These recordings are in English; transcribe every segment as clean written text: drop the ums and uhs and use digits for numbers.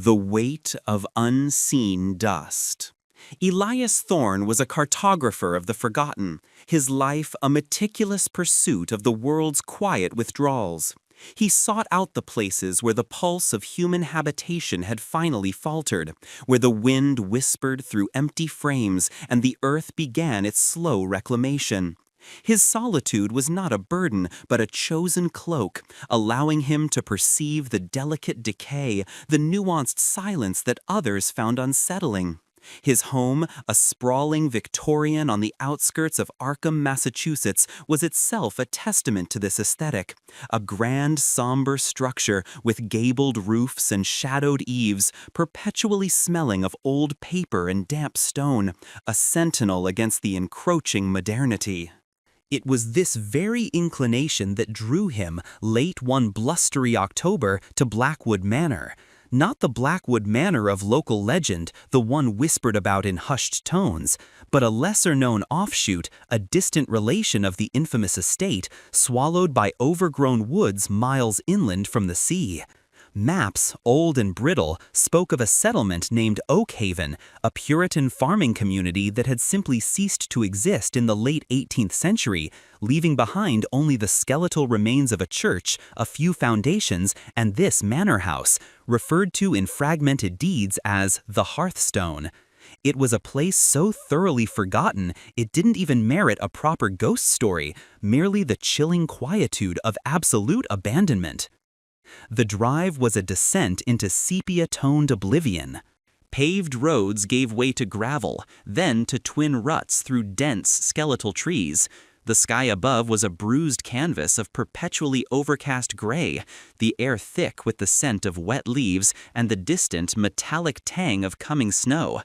The weight of unseen dust. Elias Thorne was a cartographer of the forgotten, his life a meticulous pursuit of the world's quiet withdrawals. He sought out the places where the pulse of human habitation had finally faltered, where the wind whispered through empty frames and the earth began its slow reclamation. His solitude was not a burden, but a chosen cloak, allowing him to perceive the delicate decay, the nuanced silence that others found unsettling. His home, a sprawling Victorian on the outskirts of Arkham, Massachusetts, was itself a testament to this aesthetic. A grand, somber structure with gabled roofs and shadowed eaves, perpetually smelling of old paper and damp stone, a sentinel against the encroaching modernity. It was this very inclination that drew him, late one blustery October, to Blackwood Manor. Not the Blackwood Manor of local legend, the one whispered about in hushed tones, but a lesser-known offshoot, a distant relation of the infamous estate, swallowed by overgrown woods miles inland from the sea. Maps, old and brittle, spoke of a settlement named Oakhaven, a Puritan farming community that had simply ceased to exist in the late 18th century, leaving behind only the skeletal remains of a church, a few foundations, and this manor house, referred to in fragmented deeds as the Hearthstone. It was a place so thoroughly forgotten it didn't even merit a proper ghost story, merely the chilling quietude of absolute abandonment. The drive was a descent into sepia-toned oblivion. Paved roads gave way to gravel, then to twin ruts through dense, skeletal trees. The sky above was a bruised canvas of perpetually overcast gray, the air thick with the scent of wet leaves and the distant, metallic tang of coming snow.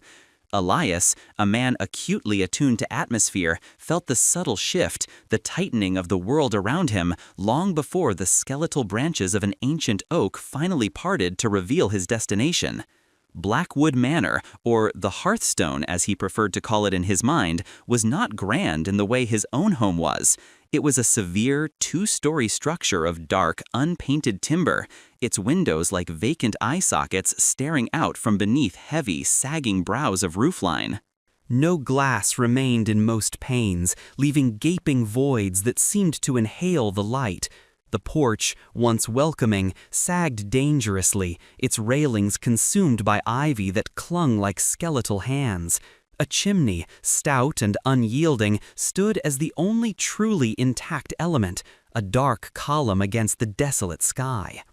Elias, a man acutely attuned to atmosphere, felt the subtle shift, the tightening of the world around him, long before the skeletal branches of an ancient oak finally parted to reveal his destination. Blackwood Manor, or the Hearthstone as he preferred to call it in his mind, was not grand in the way his own home was. It was a severe, two-story structure of dark, unpainted timber, its windows like vacant eye sockets staring out from beneath heavy, sagging brows of roofline. No glass remained in most panes, leaving gaping voids that seemed to inhale the light. The porch, once welcoming, sagged dangerously, its railings consumed by ivy that clung like skeletal hands. A chimney, stout and unyielding, stood as the only truly intact element, a dark column against the desolate sky.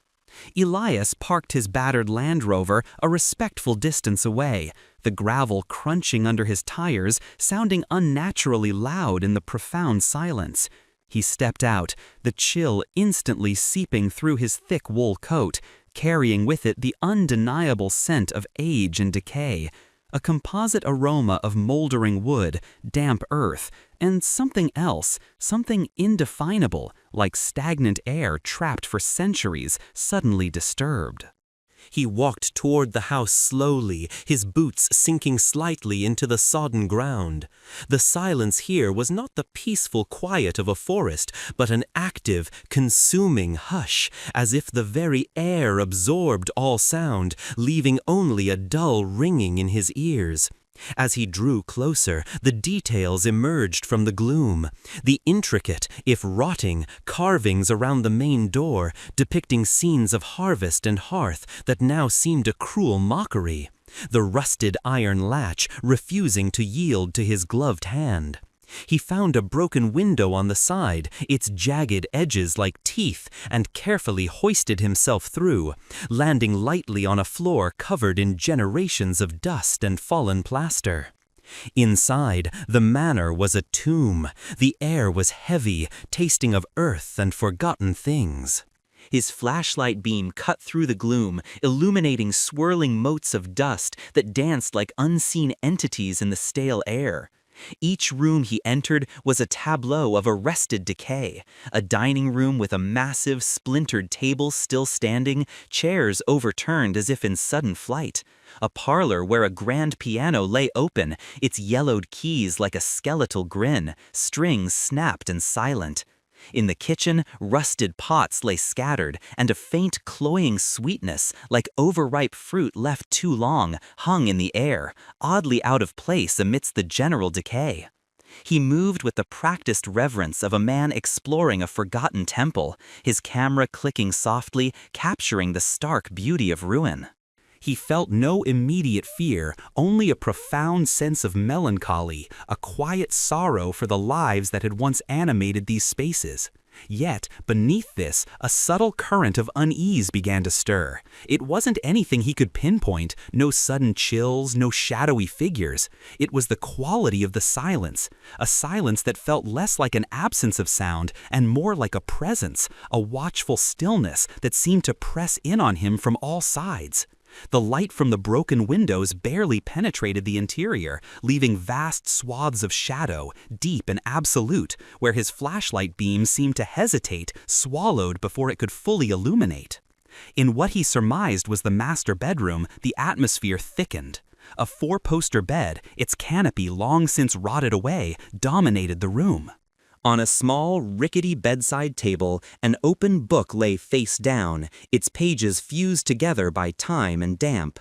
Elias parked his battered Land Rover a respectful distance away, the gravel crunching under his tires, sounding unnaturally loud in the profound silence. He stepped out, the chill instantly seeping through his thick wool coat, carrying with it the undeniable scent of age and decay, a composite aroma of moldering wood, damp earth, and something else, something indefinable, like stagnant air trapped for centuries, suddenly disturbed. He walked toward the house slowly, his boots sinking slightly into the sodden ground. The silence here was not the peaceful quiet of a forest, but an active, consuming hush, as if the very air absorbed all sound, leaving only a dull ringing in his ears. As he drew closer, the details emerged from the gloom. The intricate, if rotting, carvings around the main door, depicting scenes of harvest and hearth that now seemed a cruel mockery. The rusted iron latch refusing to yield to his gloved hand. He found a broken window on the side, its jagged edges like teeth, and carefully hoisted himself through, landing lightly on a floor covered in generations of dust and fallen plaster. Inside, the manor was a tomb. The air was heavy, tasting of earth and forgotten things. His flashlight beam cut through the gloom, illuminating swirling motes of dust that danced like unseen entities in the stale air. Each room he entered was a tableau of arrested decay, a dining room with a massive, splintered table still standing, chairs overturned as if in sudden flight, a parlor where a grand piano lay open, its yellowed keys like a skeletal grin, strings snapped and silent. In the kitchen, rusted pots lay scattered, and a faint cloying sweetness, like overripe fruit left too long, hung in the air, oddly out of place amidst the general decay. He moved with the practiced reverence of a man exploring a forgotten temple, his camera clicking softly, capturing the stark beauty of ruin. He felt no immediate fear, only a profound sense of melancholy, a quiet sorrow for the lives that had once animated these spaces. Yet, beneath this, a subtle current of unease began to stir. It wasn't anything he could pinpoint, no sudden chills, no shadowy figures. It was the quality of the silence, a silence that felt less like an absence of sound and more like a presence, a watchful stillness that seemed to press in on him from all sides. The light from the broken windows barely penetrated the interior, leaving vast swaths of shadow, deep and absolute, where his flashlight beam seemed to hesitate, swallowed before it could fully illuminate. In what he surmised was the master bedroom, the atmosphere thickened. A four-poster bed, its canopy long since rotted away, dominated the room. On a small, rickety bedside table, an open book lay face down, its pages fused together by time and damp.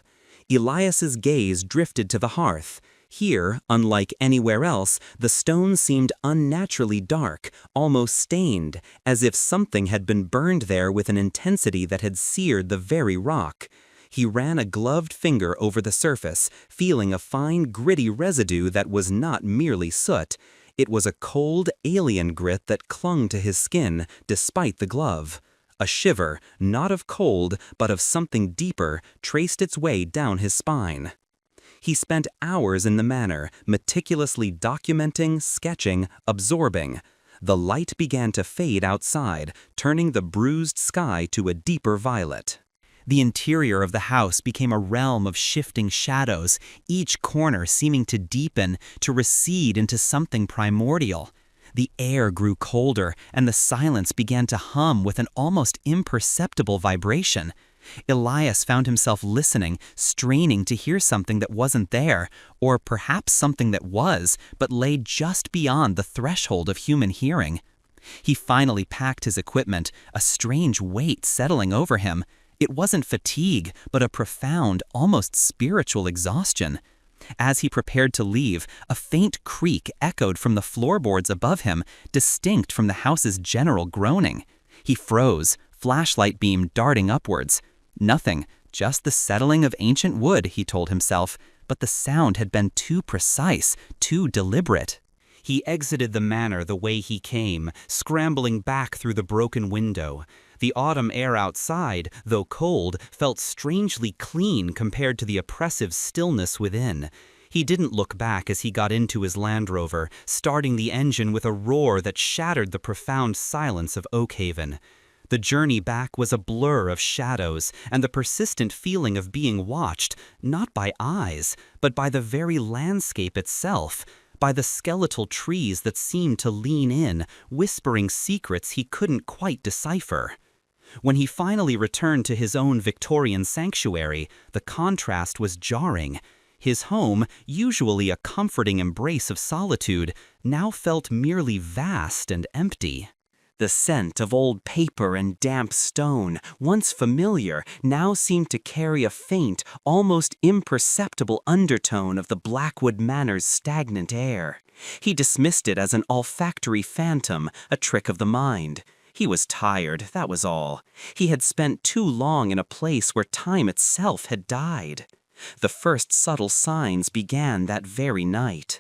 Elias's gaze drifted to the hearth. Here, unlike anywhere else, the stone seemed unnaturally dark, almost stained, as if something had been burned there with an intensity that had seared the very rock. He ran a gloved finger over the surface, feeling a fine, gritty residue that was not merely soot. It was a cold, alien grit that clung to his skin, despite the glove. A shiver, not of cold, but of something deeper, traced its way down his spine. He spent hours in the manor, meticulously documenting, sketching, absorbing. The light began to fade outside, turning the bruised sky to a deeper violet. The interior of the house became a realm of shifting shadows, each corner seeming to deepen, to recede into something primordial. The air grew colder, and the silence began to hum with an almost imperceptible vibration. Elias found himself listening, straining to hear something that wasn't there, or perhaps something that was, but lay just beyond the threshold of human hearing. He finally packed his equipment, a strange weight settling over him. It wasn't fatigue, but a profound, almost spiritual exhaustion. As he prepared to leave, a faint creak echoed from the floorboards above him, distinct from the house's general groaning. He froze, flashlight beam darting upwards. Nothing, just the settling of ancient wood, he told himself, but the sound had been too precise, too deliberate. He exited the manor the way he came, scrambling back through the broken window. The autumn air outside, though cold, felt strangely clean compared to the oppressive stillness within. He didn't look back as he got into his Land Rover, starting the engine with a roar that shattered the profound silence of Oakhaven. The journey back was a blur of shadows and the persistent feeling of being watched, not by eyes, but by the very landscape itself, by the skeletal trees that seemed to lean in, whispering secrets he couldn't quite decipher. When he finally returned to his own Victorian sanctuary, the contrast was jarring. His home, usually a comforting embrace of solitude, now felt merely vast and empty. The scent of old paper and damp stone, once familiar, now seemed to carry a faint, almost imperceptible undertone of the Blackwood Manor's stagnant air. He dismissed it as an olfactory phantom, a trick of the mind. He was tired, that was all. He had spent too long in a place where time itself had died. The first subtle signs began that very night.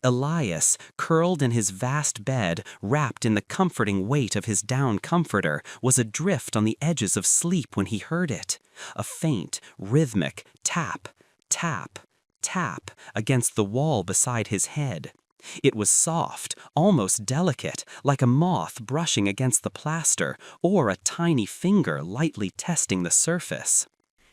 Elias, curled in his vast bed, wrapped in the comforting weight of his down comforter, was adrift on the edges of sleep when he heard it. A faint, rhythmic tap, tap, tap against the wall beside his head. It was soft, almost delicate, like a moth brushing against the plaster, or a tiny finger lightly testing the surface.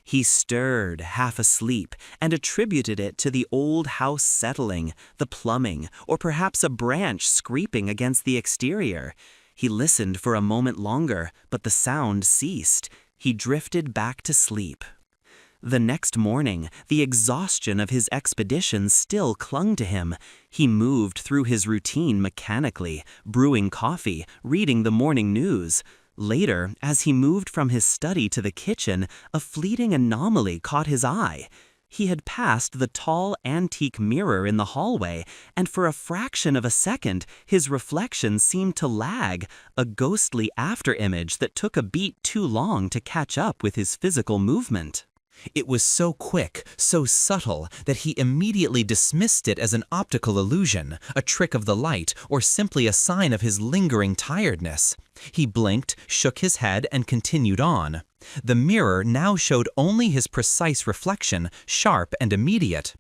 He stirred, half asleep, and attributed it to the old house settling, the plumbing, or perhaps a branch scraping against the exterior. He listened for a moment longer, but the sound ceased. He drifted back to sleep. The next morning, the exhaustion of his expedition still clung to him. He moved through his routine mechanically, brewing coffee, reading the morning news. Later, as he moved from his study to the kitchen, a fleeting anomaly caught his eye. He had passed the tall antique mirror in the hallway, and for a fraction of a second, his reflection seemed to lag, a ghostly afterimage that took a beat too long to catch up with his physical movement. It was so quick, so subtle, that he immediately dismissed it as an optical illusion, a trick of the light, or simply a sign of his lingering tiredness. He blinked, shook his head, and continued on. The mirror now showed only his precise reflection, sharp and immediate.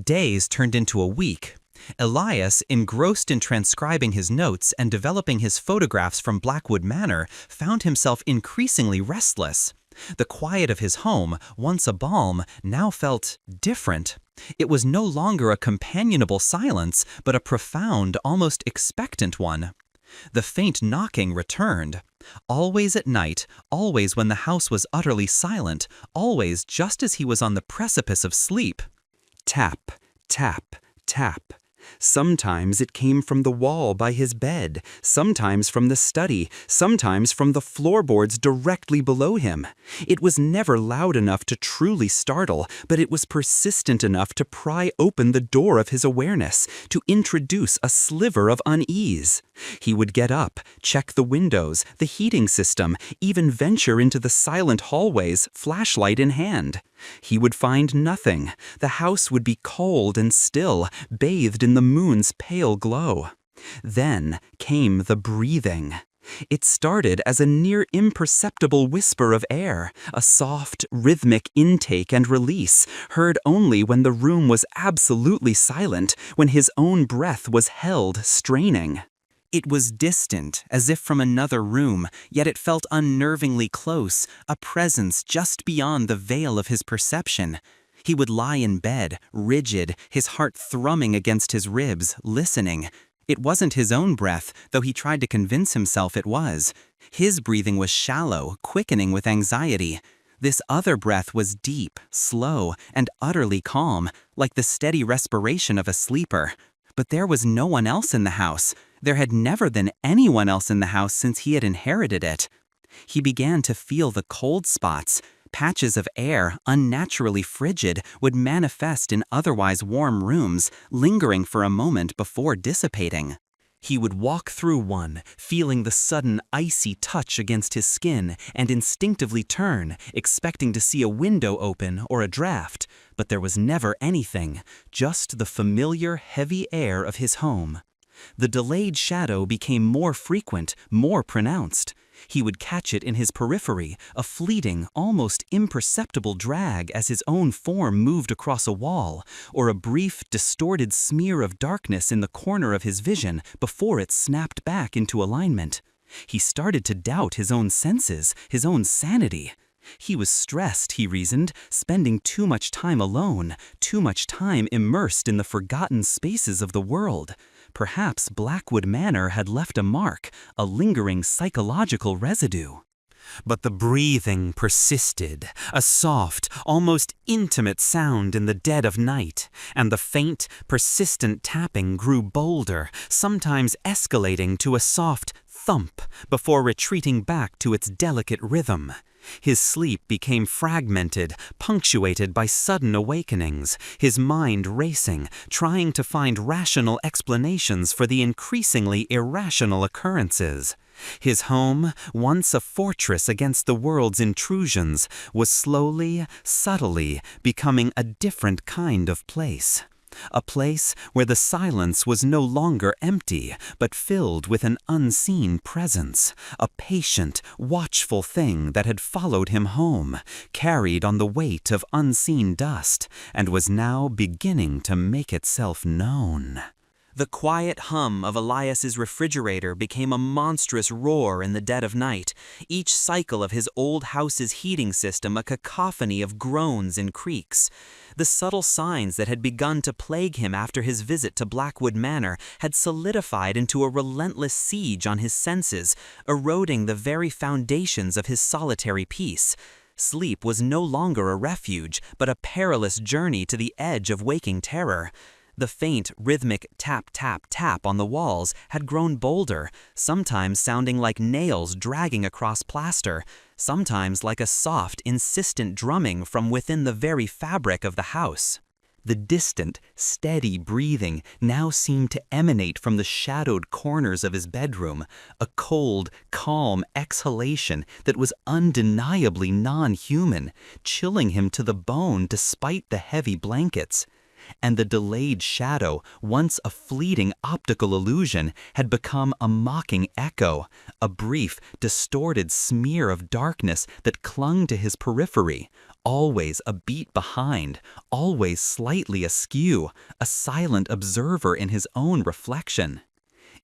Days turned into a week. Elias, engrossed in transcribing his notes and developing his photographs from Blackwood Manor, found himself increasingly restless. The quiet of his home, once a balm, now felt different. It was no longer a companionable silence, but a profound, almost expectant one. The faint knocking returned. Always at night, always when the house was utterly silent, always just as he was on the precipice of sleep. Tap, tap, tap. Sometimes it came from the wall by his bed, sometimes from the study, sometimes from the floorboards directly below him. It was never loud enough to truly startle, but it was persistent enough to pry open the door of his awareness, to introduce a sliver of unease. He would get up, check the windows, the heating system, even venture into the silent hallways, flashlight in hand. He would find nothing. The house would be cold and still, bathed in the moon's pale glow. Then came the breathing. It started as a near imperceptible whisper of air, a soft, rhythmic intake and release, heard only when the room was absolutely silent, when his own breath was held straining. It was distant, as if from another room, yet it felt unnervingly close, a presence just beyond the veil of his perception. He would lie in bed, rigid, his heart thrumming against his ribs, listening. It wasn't his own breath, though he tried to convince himself it was. His breathing was shallow, quickening with anxiety. This other breath was deep, slow, and utterly calm, like the steady respiration of a sleeper. But there was no one else in the house. There had never been anyone else in the house since he had inherited it. He began to feel the cold spots. Patches of air, unnaturally frigid, would manifest in otherwise warm rooms, lingering for a moment before dissipating. He would walk through one, feeling the sudden icy touch against his skin, and instinctively turn, expecting to see a window open or a draft. But there was never anything, just the familiar heavy air of his home. The delayed shadow became more frequent, more pronounced. He would catch it in his periphery, a fleeting, almost imperceptible drag as his own form moved across a wall, or a brief, distorted smear of darkness in the corner of his vision before it snapped back into alignment. He started to doubt his own senses, his own sanity. He was stressed, he reasoned, spending too much time alone, too much time immersed in the forgotten spaces of the world. Perhaps Blackwood Manor had left a mark, a lingering psychological residue. But the breathing persisted, a soft, almost intimate sound in the dead of night, and the faint, persistent tapping grew bolder, sometimes escalating to a soft thump before retreating back to its delicate rhythm. His sleep became fragmented, punctuated by sudden awakenings, his mind racing, trying to find rational explanations for the increasingly irrational occurrences. His home, once a fortress against the world's intrusions, was slowly, subtly becoming a different kind of place. A place where the silence was no longer empty, but filled with an unseen presence, a patient, watchful thing that had followed him home, carried on the weight of unseen dust, and was now beginning to make itself known. The quiet hum of Elias's refrigerator became a monstrous roar in the dead of night, each cycle of his old house's heating system a cacophony of groans and creaks. The subtle signs that had begun to plague him after his visit to Blackwood Manor had solidified into a relentless siege on his senses, eroding the very foundations of his solitary peace. Sleep was no longer a refuge, but a perilous journey to the edge of waking terror. The faint, rhythmic tap-tap-tap on the walls had grown bolder, sometimes sounding like nails dragging across plaster, sometimes like a soft, insistent drumming from within the very fabric of the house. The distant, steady breathing now seemed to emanate from the shadowed corners of his bedroom, a cold, calm exhalation that was undeniably non-human, chilling him to the bone despite the heavy blankets. And the delayed shadow, once a fleeting optical illusion, had become a mocking echo, a brief, distorted smear of darkness that clung to his periphery, always a beat behind, always slightly askew, a silent observer in his own reflection.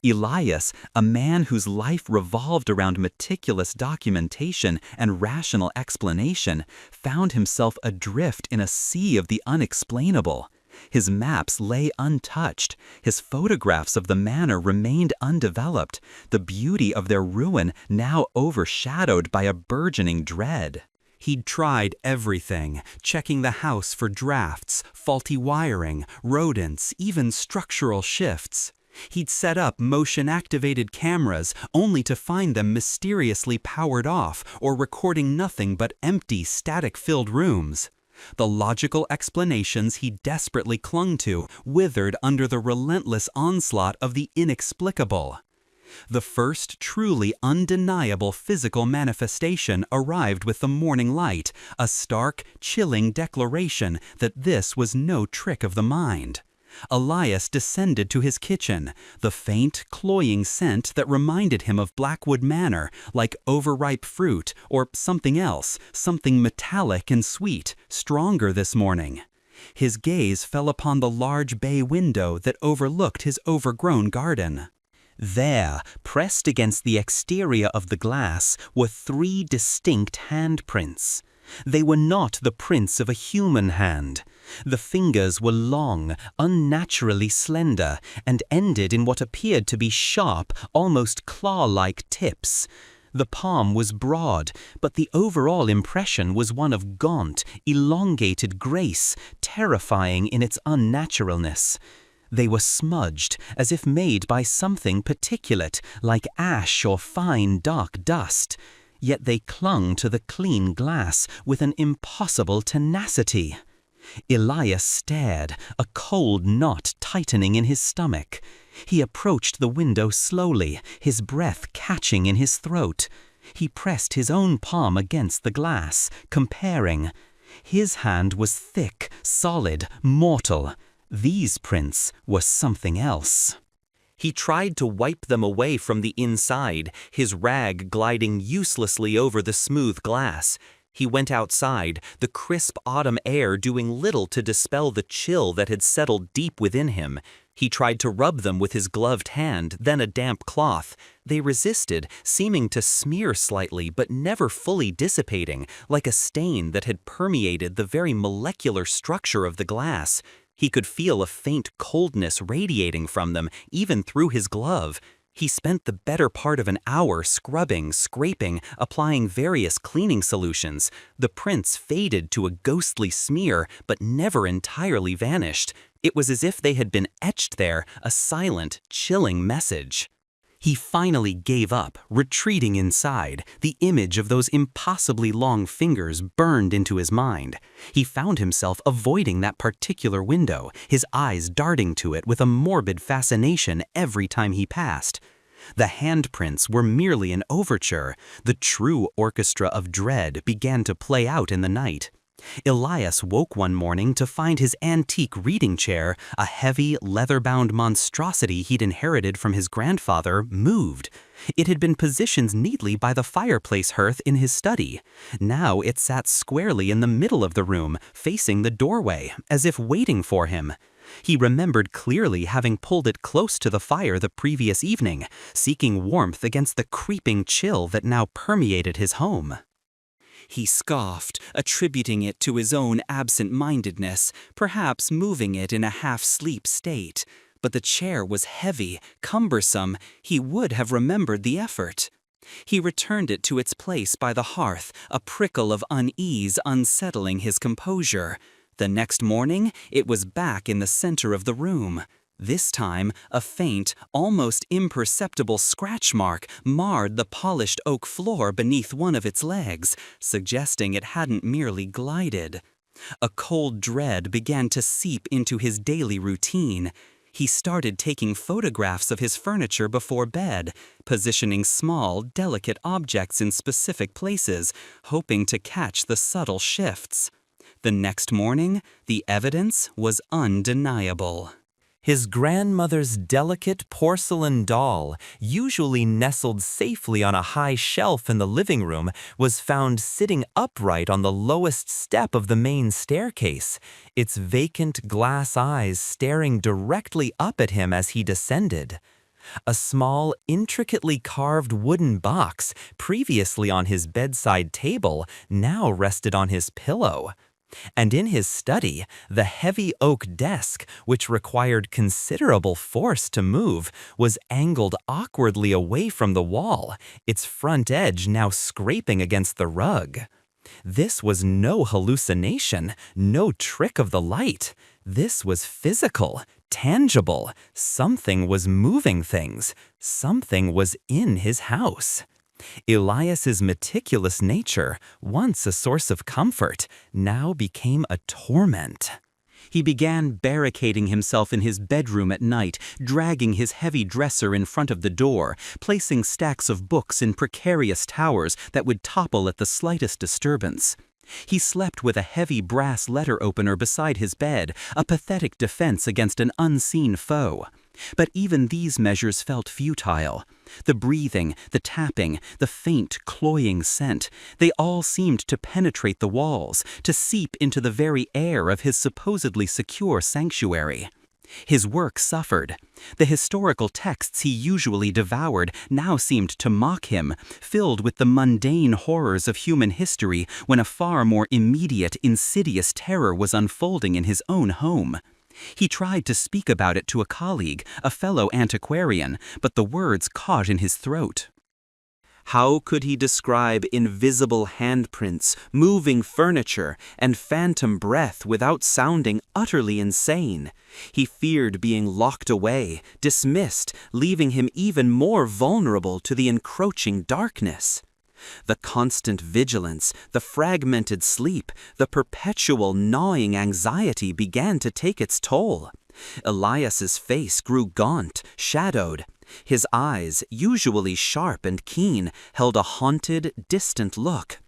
Elias, a man whose life revolved around meticulous documentation and rational explanation, found himself adrift in a sea of the unexplainable. His maps lay untouched, his photographs of the manor remained undeveloped, the beauty of their ruin now overshadowed by a burgeoning dread. He'd tried everything, checking the house for drafts, faulty wiring, rodents, even structural shifts. He'd set up motion-activated cameras only to find them mysteriously powered off or recording nothing but empty, static-filled rooms. The logical explanations he desperately clung to withered under the relentless onslaught of the inexplicable. The first truly undeniable physical manifestation arrived with the morning light, a stark, chilling declaration that this was no trick of the mind. Elias descended to his kitchen, the faint, cloying scent that reminded him of Blackwood Manor, like overripe fruit or something else, something metallic and sweet, stronger this morning. His gaze fell upon the large bay window that overlooked his overgrown garden. There, pressed against the exterior of the glass, were 3 distinct handprints. They were not the prints of a human hand. The fingers were long, unnaturally slender, and ended in what appeared to be sharp, almost claw-like tips. The palm was broad, but the overall impression was one of gaunt, elongated grace, terrifying in its unnaturalness. They were smudged, as if made by something particulate, like ash or fine, dark dust. Yet they clung to the clean glass with an impossible tenacity. Elias stared, a cold knot tightening in his stomach. He approached the window slowly, his breath catching in his throat. He pressed his own palm against the glass, comparing. His hand was thick, solid, mortal. These prints were something else. He tried to wipe them away from the inside, his rag gliding uselessly over the smooth glass. He went outside, the crisp autumn air doing little to dispel the chill that had settled deep within him. He tried to rub them with his gloved hand, then a damp cloth. They resisted, seeming to smear slightly but never fully dissipating, like a stain that had permeated the very molecular structure of the glass. He could feel a faint coldness radiating from them, even through his glove. He spent the better part of an hour scrubbing, scraping, applying various cleaning solutions. The prints faded to a ghostly smear, but never entirely vanished. It was as if they had been etched there, a silent, chilling message. He finally gave up, retreating inside. The image of those impossibly long fingers burned into his mind. He found himself avoiding that particular window, his eyes darting to it with a morbid fascination every time he passed. The handprints were merely an overture. The true orchestra of dread began to play out in the night. Elias woke one morning to find his antique reading chair, a heavy, leather-bound monstrosity he'd inherited from his grandfather, moved. It had been positioned neatly by the fireplace hearth in his study. Now it sat squarely in the middle of the room, facing the doorway, as if waiting for him. He remembered clearly having pulled it close to the fire the previous evening, seeking warmth against the creeping chill that now permeated his home. He scoffed, attributing it to his own absent-mindedness, perhaps moving it in a half-sleep state. But the chair was heavy, cumbersome. He would have remembered the effort. He returned it to its place by the hearth, a prickle of unease unsettling his composure. The next morning, it was back in the center of the room. This time, a faint, almost imperceptible scratch mark marred the polished oak floor beneath one of its legs, suggesting it hadn't merely glided. A cold dread began to seep into his daily routine. He started taking photographs of his furniture before bed, positioning small, delicate objects in specific places, hoping to catch the subtle shifts. The next morning, the evidence was undeniable. His grandmother's delicate porcelain doll, usually nestled safely on a high shelf in the living room, was found sitting upright on the lowest step of the main staircase, its vacant glass eyes staring directly up at him as he descended. A small, intricately carved wooden box, previously on his bedside table, now rested on his pillow. And in his study, the heavy oak desk, which required considerable force to move, was angled awkwardly away from the wall, its front edge now scraping against the rug. This was no hallucination, no trick of the light. This was physical, tangible. Something was moving things. Something was in his house. Elias's meticulous nature, once a source of comfort, now became a torment. He began barricading himself in his bedroom at night, dragging his heavy dresser in front of the door, placing stacks of books in precarious towers that would topple at the slightest disturbance. He slept with a heavy brass letter opener beside his bed, a pathetic defense against an unseen foe. But even these measures felt futile. The breathing, the tapping, the faint, cloying scent, they all seemed to penetrate the walls, to seep into the very air of his supposedly secure sanctuary. His work suffered. The historical texts he usually devoured now seemed to mock him, filled with the mundane horrors of human history when a far more immediate, insidious terror was unfolding in his own home. He tried to speak about it to a colleague, a fellow antiquarian, but the words caught in his throat. How could he describe invisible handprints, moving furniture, and phantom breath without sounding utterly insane? He feared being locked away, dismissed, leaving him even more vulnerable to the encroaching darkness. The constant vigilance, the fragmented sleep, the perpetual gnawing anxiety began to take its toll. Elias's face grew gaunt, shadowed. His eyes, usually sharp and keen, held a haunted, distant look.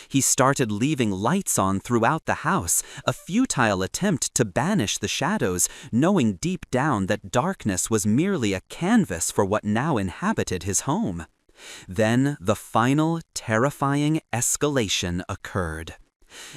He started leaving lights on throughout the house, a futile attempt to banish the shadows, knowing deep down that darkness was merely a canvas for what now inhabited his home. Then the final, terrifying escalation occurred.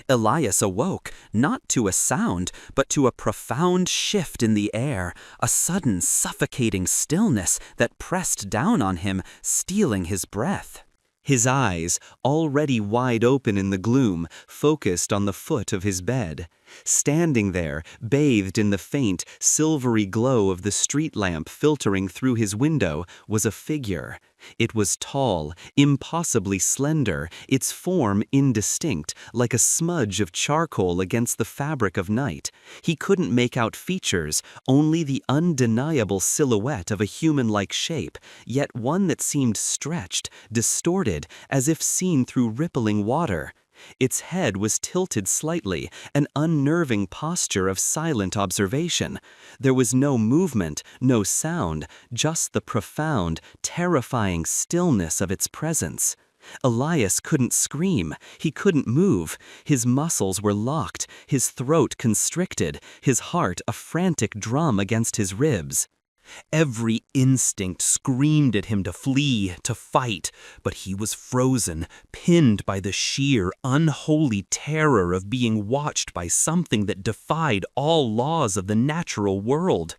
Elias awoke, not to a sound, but to a profound shift in the air, a sudden suffocating stillness that pressed down on him, stealing his breath. His eyes, already wide open in the gloom, focused on the foot of his bed. Standing there, bathed in the faint, silvery glow of the street lamp filtering through his window, was a figure. It was tall, impossibly slender, its form indistinct, like a smudge of charcoal against the fabric of night. He couldn't make out features, only the undeniable silhouette of a human-like shape, yet one that seemed stretched, distorted, as if seen through rippling water. Its head was tilted slightly, an unnerving posture of silent observation. There was no movement, no sound, just the profound, terrifying stillness of its presence. Elias couldn't scream, he couldn't move, his muscles were locked, his throat constricted, his heart a frantic drum against his ribs. Every instinct screamed at him to flee, to fight, but he was frozen, pinned by the sheer, unholy terror of being watched by something that defied all laws of the natural world.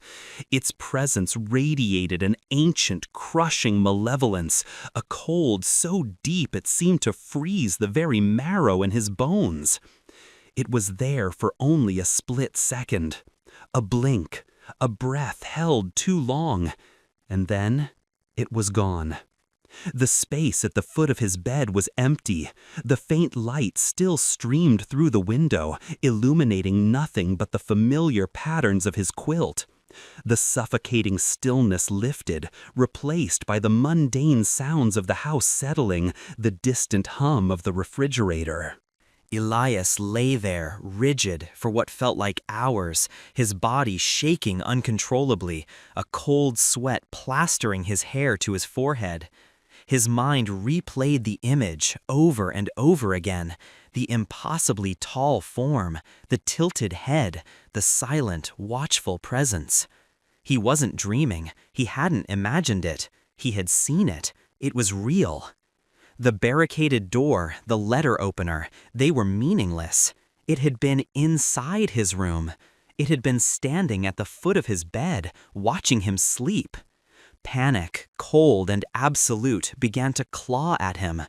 Its presence radiated an ancient, crushing malevolence, a cold so deep it seemed to freeze the very marrow in his bones. It was there for only a split second, a blink. A breath held too long, and then it was gone. The space at the foot of his bed was empty. The faint light still streamed through the window, illuminating nothing but the familiar patterns of his quilt. The suffocating stillness lifted, replaced by the mundane sounds of the house settling, the distant hum of the refrigerator. Elias lay there, rigid for what felt like hours, his body shaking uncontrollably, a cold sweat plastering his hair to his forehead. His mind replayed the image over and over again, the impossibly tall form, the tilted head, the silent, watchful presence. He wasn't dreaming, he hadn't imagined it, he had seen it, it was real. The barricaded door, the letter opener, they were meaningless. It had been inside his room. It had been standing at the foot of his bed, watching him sleep. Panic, cold and absolute, began to claw at him.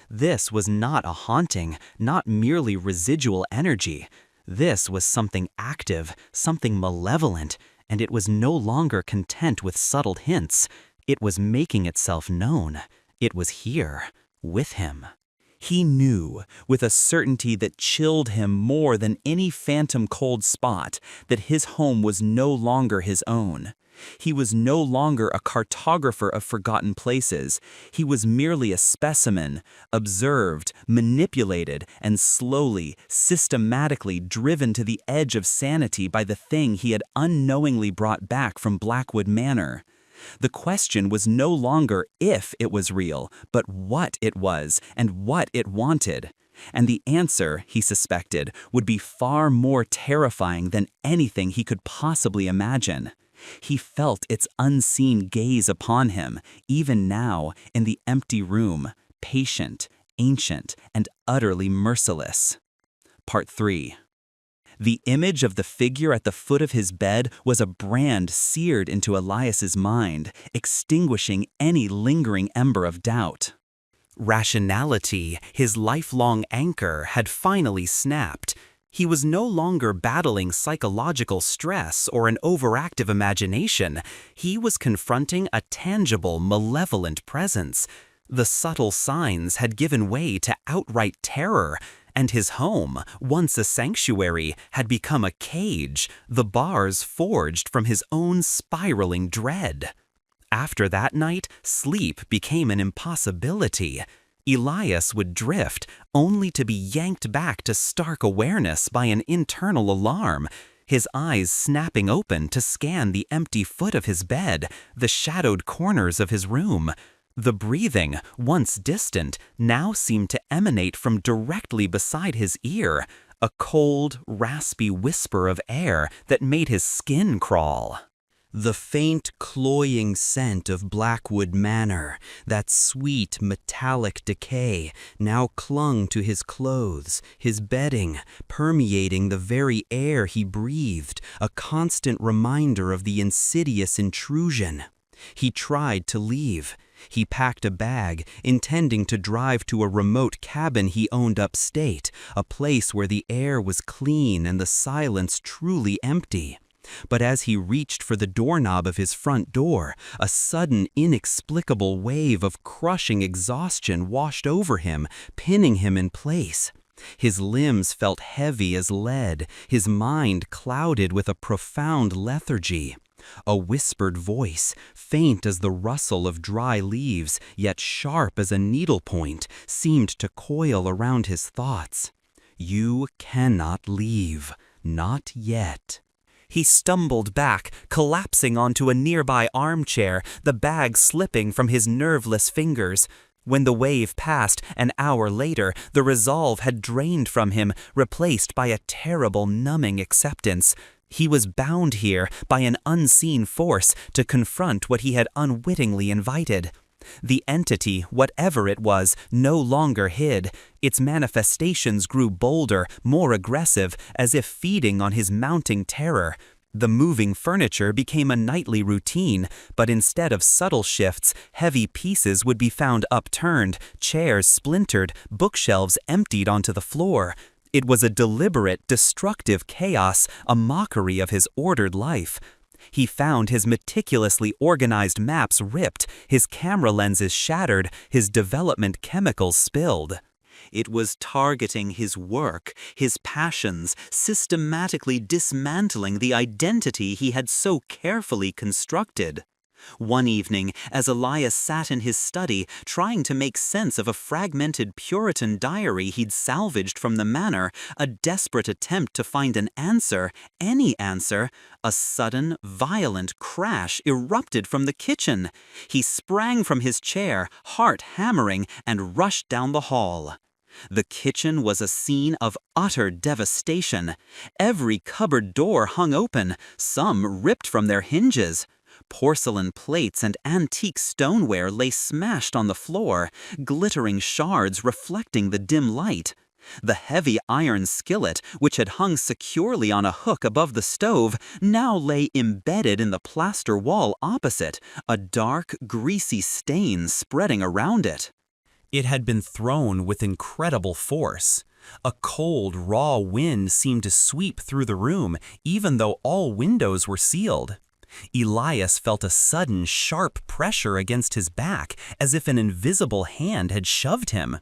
This was not a haunting, not merely residual energy. This was something active, something malevolent, and it was no longer content with subtle hints. It was making itself known. It was here, with him. He knew, with a certainty that chilled him more than any phantom cold spot, that his home was no longer his own. He was no longer a cartographer of forgotten places. He was merely a specimen, observed, manipulated, and slowly, systematically driven to the edge of sanity by the thing he had unknowingly brought back from Blackwood Manor. The question was no longer if it was real, but what it was and what it wanted. And the answer, he suspected, would be far more terrifying than anything he could possibly imagine. He felt its unseen gaze upon him, even now, in the empty room, patient, ancient, and utterly merciless. Part 3. The image of the figure at the foot of his bed was a brand seared into Elias's mind, extinguishing any lingering ember of doubt. Rationality, his lifelong anchor, had finally snapped. He was no longer battling psychological stress or an overactive imagination. He was confronting a tangible, malevolent presence. The subtle signs had given way to outright terror, and his home, once a sanctuary, had become a cage, the bars forged from his own spiraling dread. After that night, sleep became an impossibility. Elias would drift, only to be yanked back to stark awareness by an internal alarm, his eyes snapping open to scan the empty foot of his bed, the shadowed corners of his room. The breathing, once distant, now seemed to emanate from directly beside his ear, a cold, raspy whisper of air that made his skin crawl. The faint, cloying scent of Blackwood Manor, that sweet, metallic decay, now clung to his clothes, his bedding, permeating the very air he breathed, a constant reminder of the insidious intrusion. He tried to leave. He packed a bag, intending to drive to a remote cabin he owned upstate, a place where the air was clean and the silence truly empty. But as he reached for the doorknob of his front door, a sudden, inexplicable wave of crushing exhaustion washed over him, pinning him in place. His limbs felt heavy as lead, his mind clouded with a profound lethargy. A whispered voice, faint as the rustle of dry leaves, yet sharp as a needlepoint, seemed to coil around his thoughts. You cannot leave, not yet. He stumbled back, collapsing onto a nearby armchair, the bag slipping from his nerveless fingers. When the wave passed, an hour later, the resolve had drained from him, replaced by a terrible, numbing acceptance. He was bound here by an unseen force to confront what he had unwittingly invited. The entity, whatever it was, no longer hid. Its manifestations grew bolder, more aggressive, as if feeding on his mounting terror. The moving furniture became a nightly routine, but instead of subtle shifts, heavy pieces would be found upturned, chairs splintered, bookshelves emptied onto the floor. It was a deliberate, destructive chaos, a mockery of his ordered life. He found his meticulously organized maps ripped, his camera lenses shattered, his development chemicals spilled. It was targeting his work, his passions, systematically dismantling the identity he had so carefully constructed. One evening, as Elias sat in his study trying to make sense of a fragmented Puritan diary he'd salvaged from the manor, a desperate attempt to find an answer, any answer, a sudden, violent crash erupted from the kitchen. He sprang from his chair, heart hammering, and rushed down the hall. The kitchen was a scene of utter devastation. Every cupboard door hung open, some ripped from their hinges. Porcelain plates and antique stoneware lay smashed on the floor, glittering shards reflecting the dim light. The heavy iron skillet, which had hung securely on a hook above the stove, now lay embedded in the plaster wall opposite, a dark, greasy stain spreading around it. It had been thrown with incredible force. A cold, raw wind seemed to sweep through the room, even though all windows were sealed. Elias felt a sudden, sharp pressure against his back, as if an invisible hand had shoved him.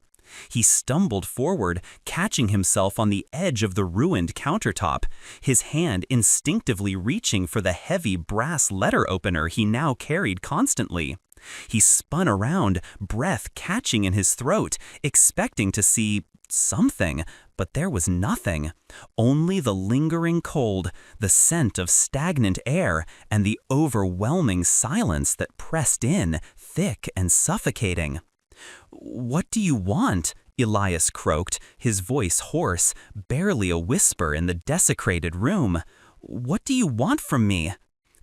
He stumbled forward, catching himself on the edge of the ruined countertop, his hand instinctively reaching for the heavy brass letter opener he now carried constantly. He spun around, breath catching in his throat, expecting to see something, but there was nothing. Only the lingering cold, the scent of stagnant air, and the overwhelming silence that pressed in, thick and suffocating. "What do you want?" Elias croaked, his voice hoarse, barely a whisper in the desecrated room. "What do you want from me?"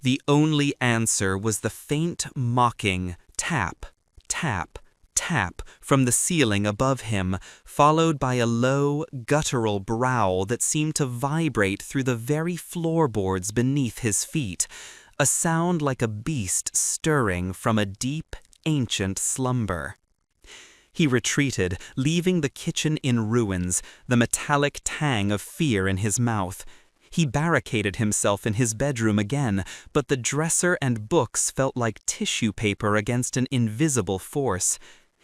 The only answer was the faint, mocking tap, tap, tap from the ceiling above him, followed by a low, guttural growl that seemed to vibrate through the very floorboards beneath his feet, a sound like a beast stirring from a deep, ancient slumber. He retreated, leaving the kitchen in ruins, the metallic tang of fear in his mouth. He barricaded himself in his bedroom again, but the dresser and books felt like tissue paper against an invisible force.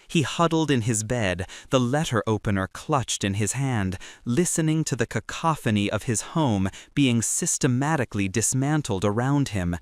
He huddled in his bed, the letter opener clutched in his hand, listening to the cacophony of his home being systematically dismantled around him.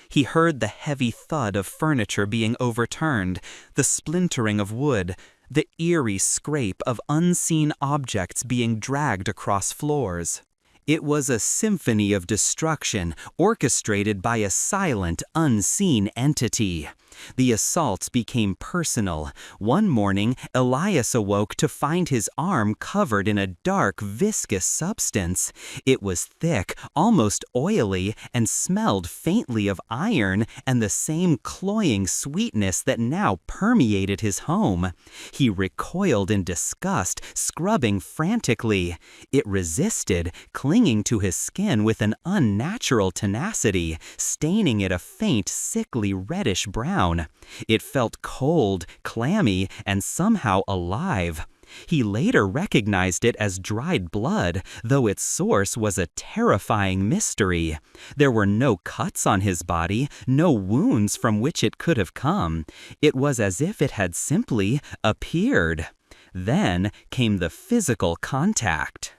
He heard the heavy thud of furniture being overturned, the splintering of wood, the eerie scrape of unseen objects being dragged across floors. It was a symphony of destruction orchestrated by a silent, unseen entity. The assaults became personal. One morning, Elias awoke to find his arm covered in a dark, viscous substance. It was thick, almost oily, and smelled faintly of iron and the same cloying sweetness that now permeated his home. He recoiled in disgust, scrubbing frantically. It resisted, clinging to his skin with an unnatural tenacity, staining it a faint, sickly reddish brown. It felt cold, clammy, and somehow alive. He later recognized it as dried blood, though its source was a terrifying mystery. There were no cuts on his body, no wounds from which it could have come. It was as if it had simply appeared. Then came the physical contact.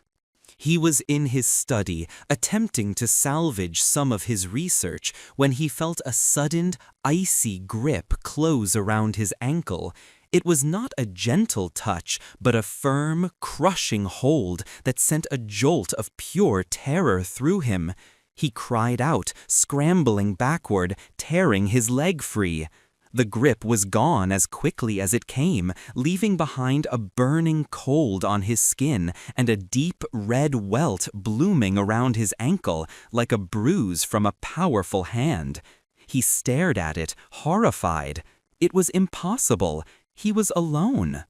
He was in his study, attempting to salvage some of his research, when he felt a sudden, icy grip close around his ankle. It was not a gentle touch, but a firm, crushing hold that sent a jolt of pure terror through him. He cried out, scrambling backward, tearing his leg free. The grip was gone as quickly as it came, leaving behind a burning cold on his skin and a deep red welt blooming around his ankle like a bruise from a powerful hand. He stared at it, horrified. It was impossible. He was alone.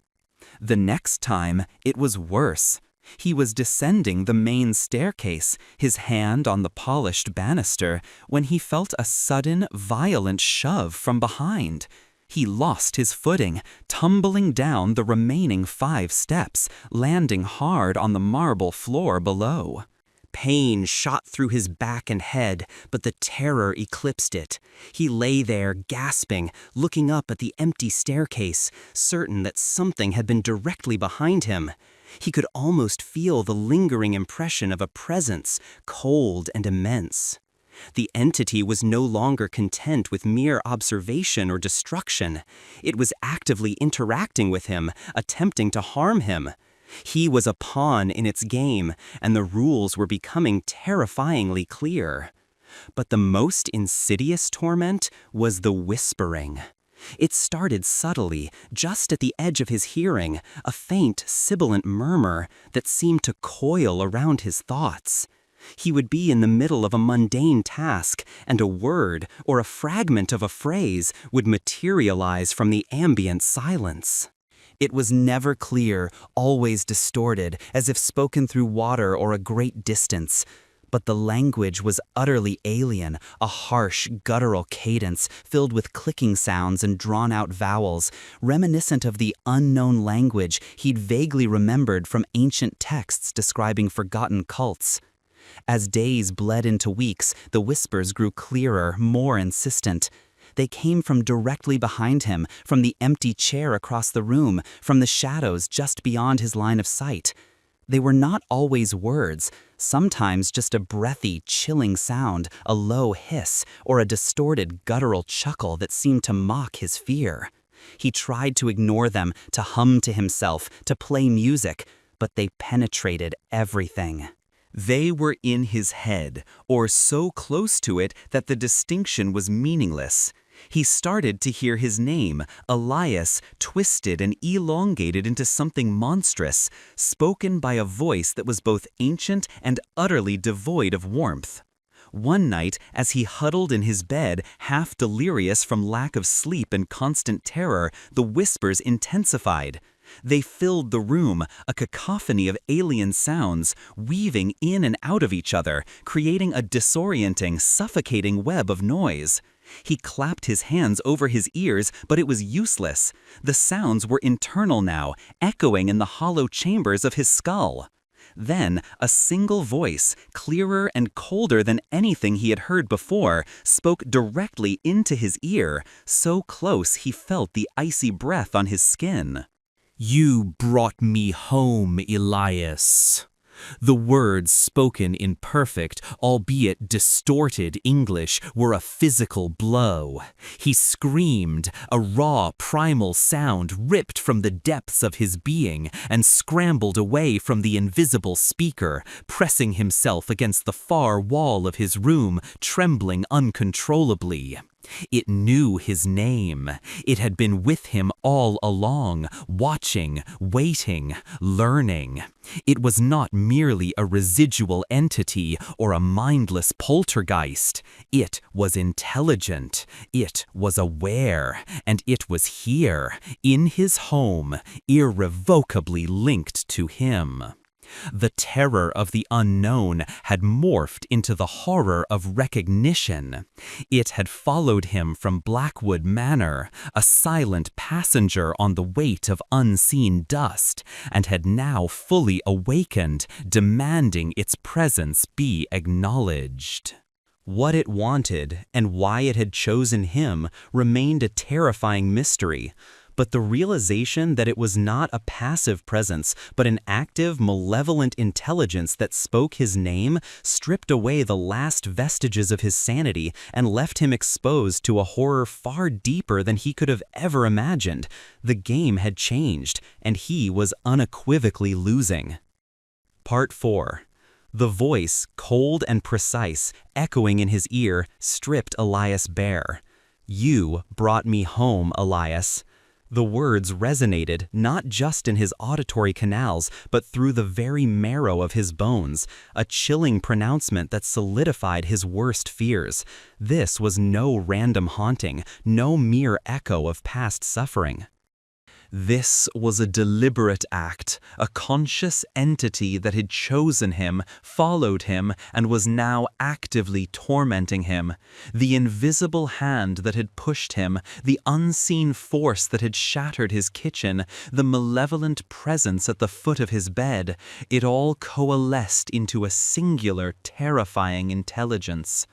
The next time, it was worse. He was descending the main staircase, his hand on the polished banister, when he felt a sudden, violent shove from behind. He lost his footing, tumbling down the remaining 5 steps, landing hard on the marble floor below. Pain shot through his back and head, but the terror eclipsed it. He lay there, gasping, looking up at the empty staircase, certain that something had been directly behind him. He could almost feel the lingering impression of a presence, cold and immense. The entity was no longer content with mere observation or destruction. It was actively interacting with him, attempting to harm him. He was a pawn in its game, and the rules were becoming terrifyingly clear. But the most insidious torment was the whispering. It started subtly, just at the edge of his hearing, a faint, sibilant murmur that seemed to coil around his thoughts. He would be in the middle of a mundane task, and a word or a fragment of a phrase would materialize from the ambient silence. It was never clear, always distorted, as if spoken through water or a great distance. But the language was utterly alien, a harsh, guttural cadence filled with clicking sounds and drawn-out vowels, reminiscent of the unknown language he'd vaguely remembered from ancient texts describing forgotten cults. As days bled into weeks, the whispers grew clearer, more insistent. They came from directly behind him, from the empty chair across the room, from the shadows just beyond his line of sight. They were not always words, sometimes just a breathy, chilling sound, a low hiss, or a distorted, guttural chuckle that seemed to mock his fear. He tried to ignore them, to hum to himself, to play music, but they penetrated everything. They were in his head, or so close to it that the distinction was meaningless. He started to hear his name, Elias, twisted and elongated into something monstrous, spoken by a voice that was both ancient and utterly devoid of warmth. One night, as he huddled in his bed, half delirious from lack of sleep and constant terror, the whispers intensified. They filled the room, a cacophony of alien sounds, weaving in and out of each other, creating a disorienting, suffocating web of noise. He clapped his hands over his ears, but it was useless. The sounds were internal now, echoing in the hollow chambers of his skull. Then, a single voice, clearer and colder than anything he had heard before, spoke directly into his ear, so close he felt the icy breath on his skin. "You brought me home, Elias." The words, spoken in perfect, albeit distorted English, were a physical blow. He screamed, a raw, primal sound ripped from the depths of his being, and scrambled away from the invisible speaker, pressing himself against the far wall of his room, trembling uncontrollably. It knew his name. It had been with him all along, watching, waiting, learning. It was not merely a residual entity or a mindless poltergeist. It was intelligent. It was aware. And it was here, in his home, irrevocably linked to him. The terror of the unknown had morphed into the horror of recognition. It had followed him from Blackwood Manor, a silent passenger on the weight of unseen dust, and had now fully awakened, demanding its presence be acknowledged. What it wanted, and why it had chosen him, remained a terrifying mystery. But the realization that it was not a passive presence, but an active, malevolent intelligence that spoke his name, stripped away the last vestiges of his sanity and left him exposed to a horror far deeper than he could have ever imagined. The game had changed, and he was unequivocally losing. Part 4. The voice, cold and precise, echoing in his ear, stripped Elias bare. "You brought me home, Elias." The words resonated not just in his auditory canals, but through the very marrow of his bones, a chilling pronouncement that solidified his worst fears. This was no random haunting, no mere echo of past suffering. This was a deliberate act, a conscious entity that had chosen him, followed him, and was now actively tormenting him. The invisible hand that had pushed him, the unseen force that had shattered his kitchen, the malevolent presence at the foot of his bed, it all coalesced into a singular, terrifying intelligence.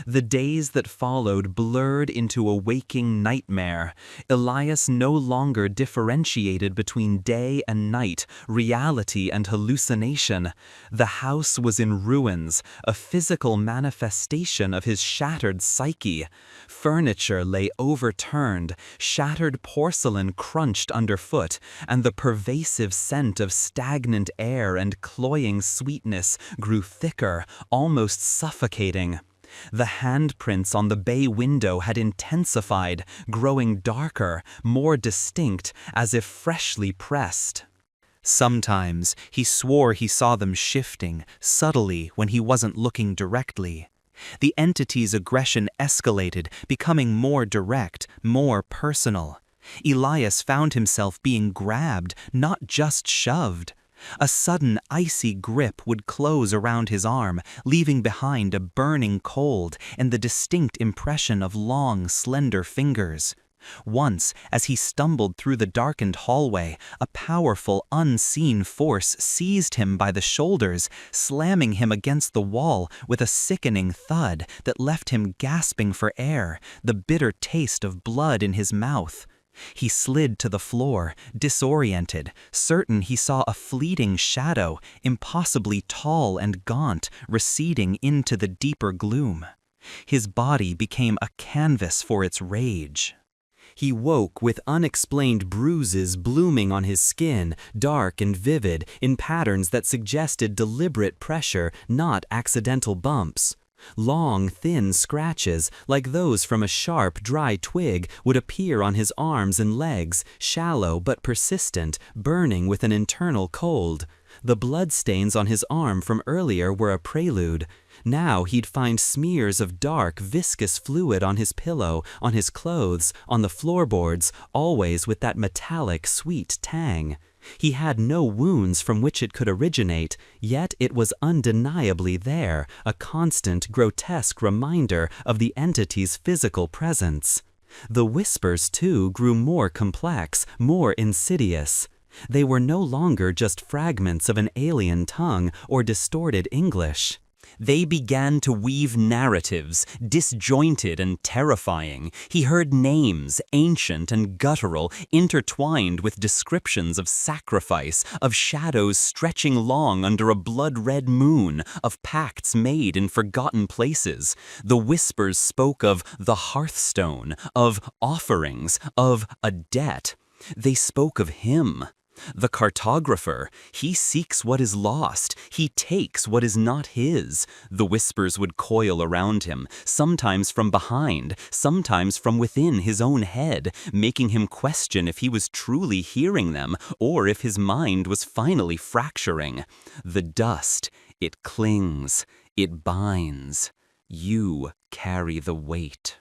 The days that followed blurred into a waking nightmare. Elias no longer differentiated between day and night, reality and hallucination. The house was in ruins, a physical manifestation of his shattered psyche. Furniture lay overturned, shattered porcelain crunched underfoot, and the pervasive scent of stagnant air and cloying sweetness grew thicker, almost suffocating. The handprints on the bay window had intensified, growing darker, more distinct, as if freshly pressed. Sometimes he swore he saw them shifting, subtly when he wasn't looking directly. The entity's aggression escalated, becoming more direct, more personal. Elias found himself being grabbed, not just shoved. A sudden icy grip would close around his arm, leaving behind a burning cold and the distinct impression of long, slender fingers. Once, as he stumbled through the darkened hallway, a powerful, unseen force seized him by the shoulders, slamming him against the wall with a sickening thud that left him gasping for air, the bitter taste of blood in his mouth. He slid to the floor, disoriented, certain he saw a fleeting shadow, impossibly tall and gaunt, receding into the deeper gloom. His body became a canvas for its rage. He woke with unexplained bruises blooming on his skin, dark and vivid, in patterns that suggested deliberate pressure, not accidental bumps. Long, thin scratches, like those from a sharp, dry twig, would appear on his arms and legs, shallow but persistent, burning with an internal cold. The bloodstains on his arm from earlier were a prelude. Now he'd find smears of dark, viscous fluid on his pillow, on his clothes, on the floorboards, always with that metallic, sweet tang. He had no wounds from which it could originate, yet it was undeniably there, a constant, grotesque reminder of the entity's physical presence. The whispers, too, grew more complex, more insidious. They were no longer just fragments of an alien tongue or distorted English. They began to weave narratives, disjointed and terrifying. He heard names, ancient and guttural, intertwined with descriptions of sacrifice, of shadows stretching long under a blood-red moon, of pacts made in forgotten places. The whispers spoke of the hearthstone, of offerings, of a debt. They spoke of him. The cartographer, he seeks what is lost, he takes what is not his. The whispers would coil around him, sometimes from behind, sometimes from within his own head, making him question if he was truly hearing them or if his mind was finally fracturing. The dust, it clings, it binds. You carry the weight.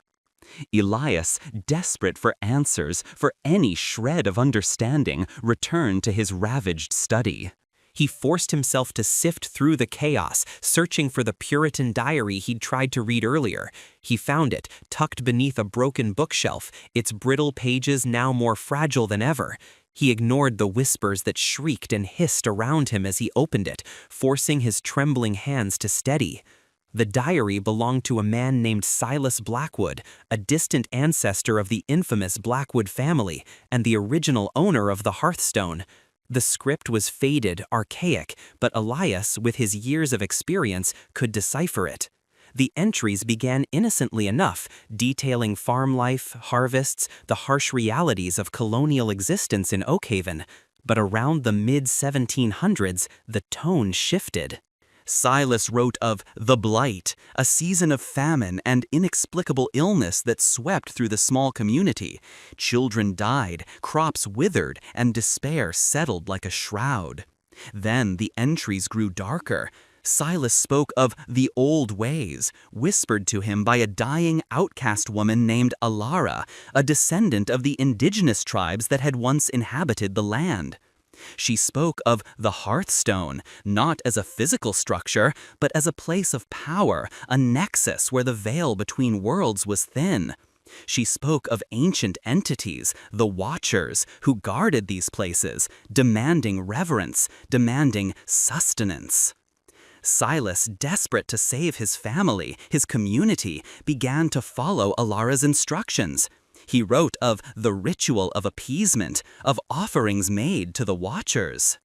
Elias, desperate for answers, for any shred of understanding, returned to his ravaged study. He forced himself to sift through the chaos, searching for the Puritan diary he'd tried to read earlier. He found it, tucked beneath a broken bookshelf, its brittle pages now more fragile than ever. He ignored the whispers that shrieked and hissed around him as he opened it, forcing his trembling hands to steady. The diary belonged to a man named Silas Blackwood, a distant ancestor of the infamous Blackwood family and the original owner of the hearthstone. The script was faded, archaic, but Elias, with his years of experience, could decipher it. The entries began innocently enough, detailing farm life, harvests, the harsh realities of colonial existence in Oakhaven. But around the mid-1700s, the tone shifted. Silas wrote of the blight, a season of famine and inexplicable illness that swept through the small community. Children died, crops withered, and despair settled like a shroud. Then the entries grew darker. Silas spoke of the old ways, whispered to him by a dying outcast woman named Alara, a descendant of the indigenous tribes that had once inhabited the land. She spoke of the hearthstone, not as a physical structure, but as a place of power, a nexus where the veil between worlds was thin. She spoke of ancient entities, the Watchers, who guarded these places, demanding reverence, demanding sustenance. Silas, desperate to save his family, his community, began to follow Alara's instructions. He wrote of the ritual of appeasement, of offerings made to the Watchers.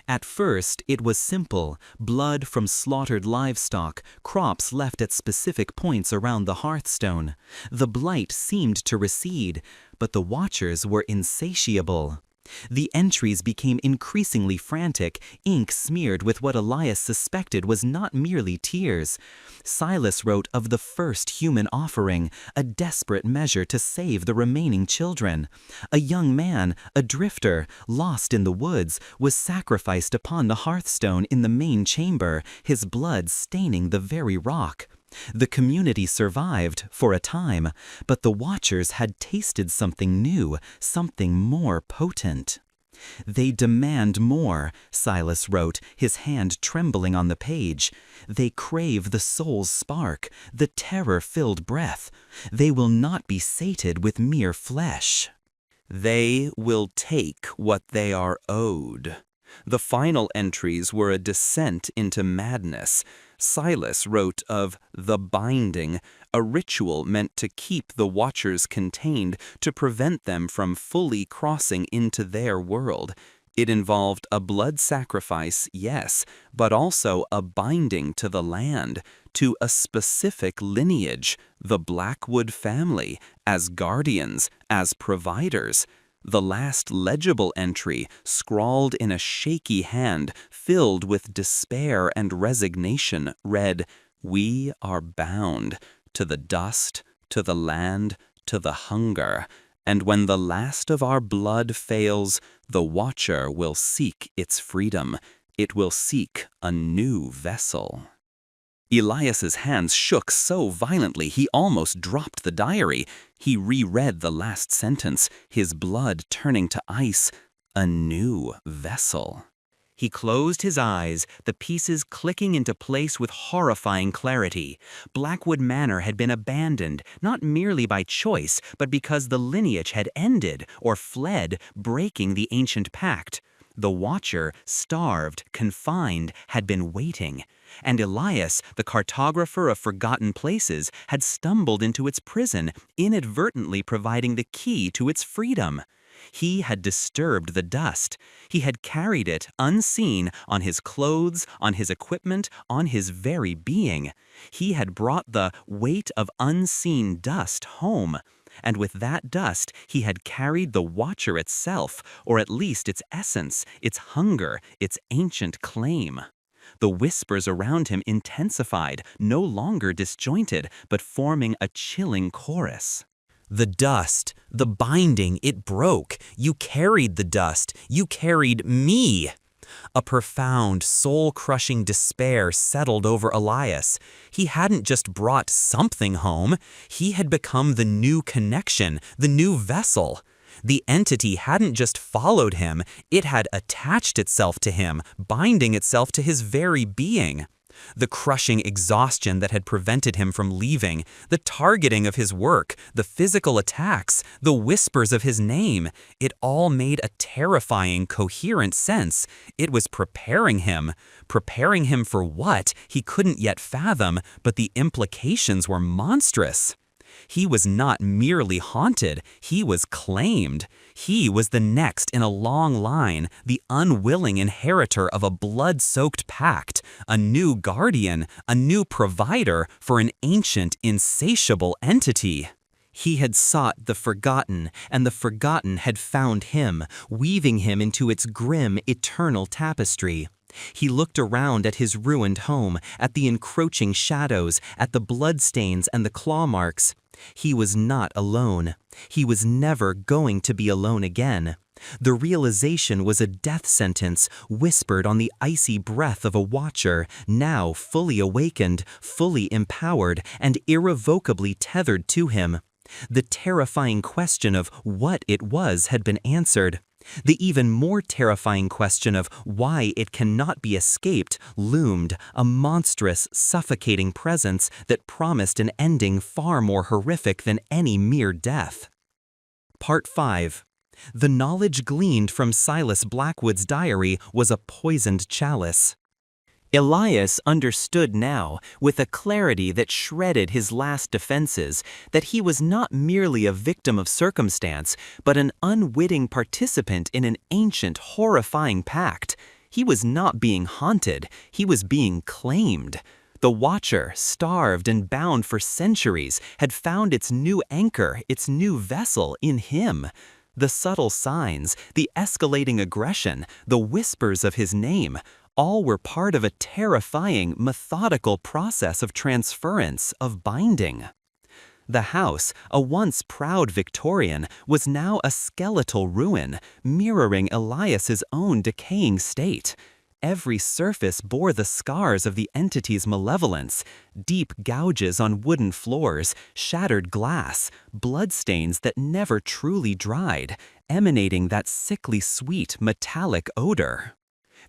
At first, it was simple: blood from slaughtered livestock, crops left at specific points around the hearthstone. The blight seemed to recede, but the Watchers were insatiable. The entries became increasingly frantic, ink smeared with what Elias suspected was not merely tears. Silas wrote of the first human offering, a desperate measure to save the remaining children. A young man, a drifter, lost in the woods, was sacrificed upon the hearthstone in the main chamber, his blood staining the very rock. The community survived, for a time, but the Watchers had tasted something new, something more potent. They demand more, Silas wrote, his hand trembling on the page. They crave the soul's spark, the terror-filled breath. They will not be sated with mere flesh. They will take what they are owed. The final entries were a descent into madness. Silas wrote of the binding, a ritual meant to keep the Watchers contained, to prevent them from fully crossing into their world. It involved a blood sacrifice, yes, but also a binding to the land, to a specific lineage, the Blackwood family, as guardians, as providers. The last legible entry, scrawled in a shaky hand, filled with despair and resignation, read, "We are bound to the dust, to the land, to the hunger, and when the last of our blood fails, the Watcher will seek its freedom. It will seek a new vessel." Elias's hands shook so violently he almost dropped the diary. He reread the last sentence, his blood turning to ice. A new vessel. He closed his eyes, the pieces clicking into place with horrifying clarity. Blackwood Manor had been abandoned, not merely by choice, but because the lineage had ended or fled, breaking the ancient pact. The Watcher, starved, confined, had been waiting. And Elias, the cartographer of forgotten places, had stumbled into its prison, inadvertently providing the key to its freedom. He had disturbed the dust. He had carried it, unseen, on his clothes, on his equipment, on his very being. He had brought the weight of unseen dust home. And with that dust, he had carried the Watcher itself, or at least its essence, its hunger, its ancient claim. The whispers around him intensified, no longer disjointed, but forming a chilling chorus. The dust, the binding, it broke. You carried the dust. You carried me. A profound, soul-crushing despair settled over Elias. He hadn't just brought something home. He had become the new connection, the new vessel. The entity hadn't just followed him, it had attached itself to him, binding itself to his very being. The crushing exhaustion that had prevented him from leaving, the targeting of his work, the physical attacks, the whispers of his name, it all made a terrifying, coherent sense. It was preparing him. Preparing him for what, he couldn't yet fathom, but the implications were monstrous. He was not merely haunted, he was claimed. He was the next in a long line, the unwilling inheritor of a blood-soaked pact, a new guardian, a new provider for an ancient, insatiable entity. He had sought the forgotten, and the forgotten had found him, weaving him into its grim, eternal tapestry. He looked around at his ruined home, at the encroaching shadows, at the bloodstains and the claw marks. He was not alone. He was never going to be alone again. The realization was a death sentence whispered on the icy breath of a watcher, now fully awakened, fully empowered, and irrevocably tethered to him. The terrifying question of what it was had been answered. The even more terrifying question of why it cannot be escaped loomed, a monstrous, suffocating presence that promised an ending far more horrific than any mere death. Part 5. The knowledge gleaned from Silas Blackwood's diary was a poisoned chalice. Elias understood now, with a clarity that shredded his last defenses, that he was not merely a victim of circumstance, but an unwitting participant in an ancient, horrifying pact. He was not being haunted, he was being claimed. The Watcher, starved and bound for centuries, had found its new anchor, its new vessel in him. The subtle signs, the escalating aggression, the whispers of his name, all were part of a terrifying, methodical process of transference, of binding. The house, a once proud Victorian, was now a skeletal ruin, mirroring Elias's own decaying state. Every surface bore the scars of the entity's malevolence: deep gouges on wooden floors, shattered glass, bloodstains that never truly dried, emanating that sickly sweet metallic odor.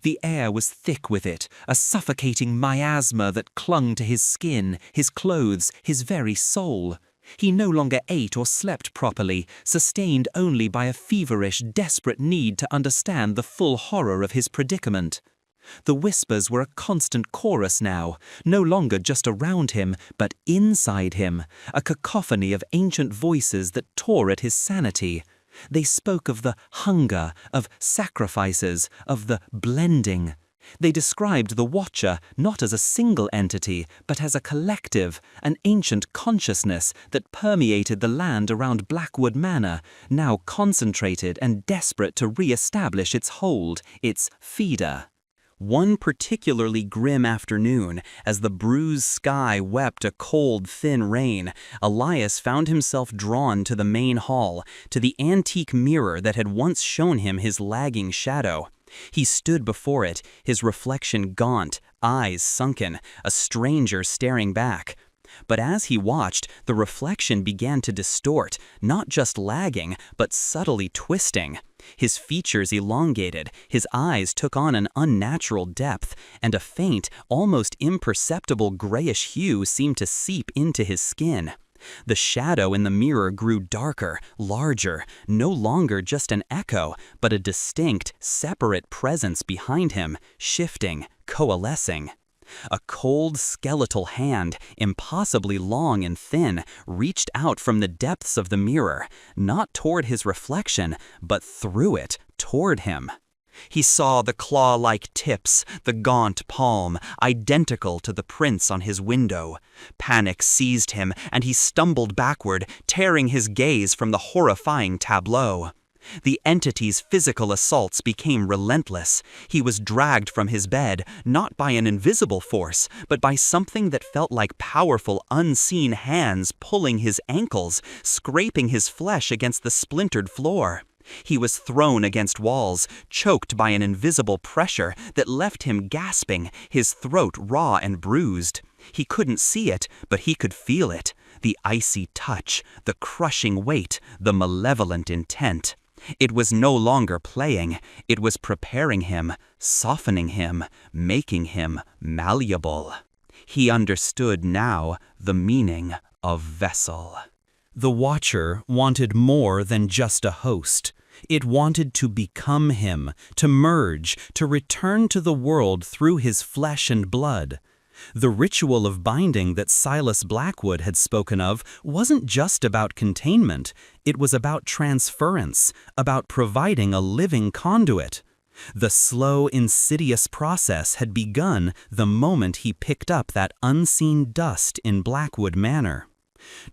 The air was thick with it, a suffocating miasma that clung to his skin, his clothes, his very soul. He no longer ate or slept properly, sustained only by a feverish, desperate need to understand the full horror of his predicament. The whispers were a constant chorus now, no longer just around him, but inside him, a cacophony of ancient voices that tore at his sanity. They spoke of the hunger, of sacrifices, of the blending. They described the Watcher not as a single entity, but as a collective, an ancient consciousness that permeated the land around Blackwood Manor, now concentrated and desperate to re-establish its hold, its feeder. One particularly grim afternoon, as the bruised sky wept a cold, thin rain, Elias found himself drawn to the main hall, to the antique mirror that had once shown him his lagging shadow. He stood before it, his reflection gaunt, eyes sunken, a stranger staring back. But as he watched, the reflection began to distort, not just lagging, but subtly twisting. His features elongated, his eyes took on an unnatural depth, and a faint, almost imperceptible grayish hue seemed to seep into his skin. The shadow in the mirror grew darker, larger, no longer just an echo, but a distinct, separate presence behind him, shifting, coalescing. A cold, skeletal hand, impossibly long and thin, reached out from the depths of the mirror, not toward his reflection, but through it, toward him. He saw the claw-like tips, the gaunt palm, identical to the prints on his window. Panic seized him, and he stumbled backward, tearing his gaze from the horrifying tableau. The entity's physical assaults became relentless. He was dragged from his bed, not by an invisible force, but by something that felt like powerful, unseen hands pulling his ankles, scraping his flesh against the splintered floor. He was thrown against walls, choked by an invisible pressure that left him gasping, his throat raw and bruised. He couldn't see it, but he could feel it. The icy touch, the crushing weight, the malevolent intent. It was no longer playing, it was preparing him, softening him, making him malleable. He understood now the meaning of vessel. The Watcher wanted more than just a host. It wanted to become him, to merge, to return to the world through his flesh and blood. The ritual of binding that Silas Blackwood had spoken of wasn't just about containment, it was about transference, about providing a living conduit. The slow, insidious process had begun the moment he picked up that unseen dust in Blackwood Manor.